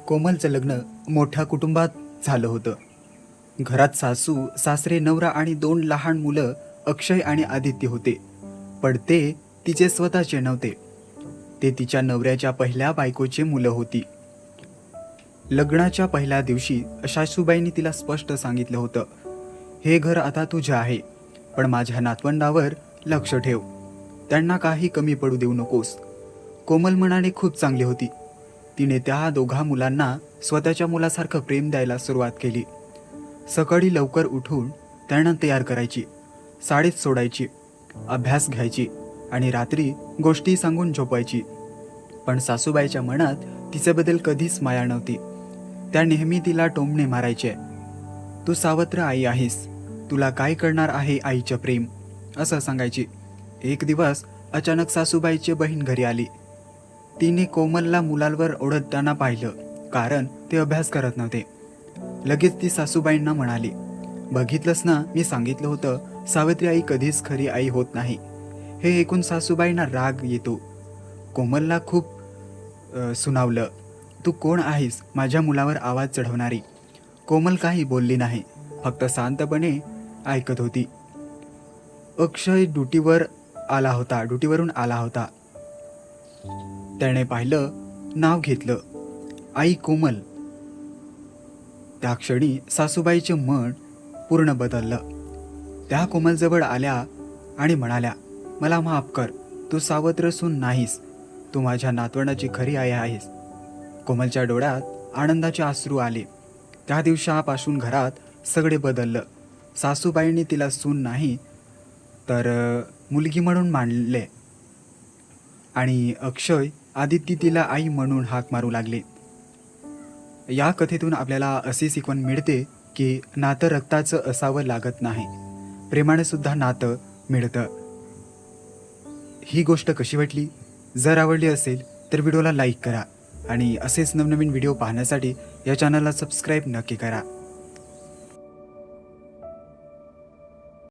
कोमलचं लग्न मोठ्या कुटुंबात झालं होतं. घरात सासू, सासरे, नवरा आणि 2 लहान मुलं अक्षय आणि आदित्य होते. पण ते तिचे स्वतःचे नव्हते. ते तिच्या नवऱ्याच्या पहिल्या बायकोची मुलं होती. लग्नाच्या पहिल्या दिवशी सासूबाईंनी तिला स्पष्ट सांगितलं होतं, हे घर आता तुझं आहे, पण माझ्या नातवंडावर लक्ष ठेव. त्यांना काही कमी पडू देऊ नकोस. कोमल मनाने खूप चांगली होती. तिने त्या दोघा मुलांना स्वतःच्या मुलासारखं प्रेम द्यायला सुरुवात केली. सकाळी लवकर उठून त्यांना तयार करायची, शाळेत सोडायची, अभ्यास घ्यायची आणि रात्री गोष्टी सांगून झोपायची. पण सासूबाईच्या मनात तिच्याबद्दल कधीच माया नव्हती. त्या नेहमी तिला टोमणे मारायचे. तू सावत्र आई आहेस, तुला काय करणार आहे आईचं प्रेम, असं सांगायची. एक दिवस अचानक सासूबाईची बहीण घरी आली. तिने कोमलला मुलांवर ओढताना पाहिलं, कारण ते अभ्यास करत नव्हते. लगेच ती सासूबाईंना म्हणाली, बघितलंस ना, मी सांगितलं होतं सावित्री आई कधीच खरी आई होत नाही. हे ऐकून सासूबाईंना राग येतो. कोमलला खूप सुनावलं, तू कोण आहेस माझ्या मुलावर आवाज चढवणारी. कोमल काही बोलली नाही, फक्त शांतपणे ऐकत होती. अक्षय ड्युटीवरून आला होता. त्याने पाहिलं, नाव घेतलं, आई कोमल. त्या क्षणी सासूबाईचे मन पूर्ण बदललं. त्या कोमलजवळ आल्या आणि म्हणाल्या, मला माफ कर, तू सावत्र सून नाहीस, तू माझ्या नातवंडाची खरी आई आहेस. कोमलच्या डोळ्यात आनंदाचे अश्रू आले. त्या दिवसापासून घरात सगळे बदललं. सासूबाईंनी तिला सून नाही तर मुलगी म्हणून मानले आणि अक्षय, आदित्य तिला आई म्हणून हाक मारू लागले. या कथेतून आपल्याला अशी शिकवण मिळते की नातं रक्ताचं असावं लागत नाही, प्रेमाने सुद्धा नातं मिळतं. ही गोष्ट कशी वाटली? जर आवडली असेल तर व्हिडिओला लाईक करा आणि असेच नवनवीन व्हिडिओ पाहण्यासाठी या चॅनलला सबस्क्राईब नक्की करा.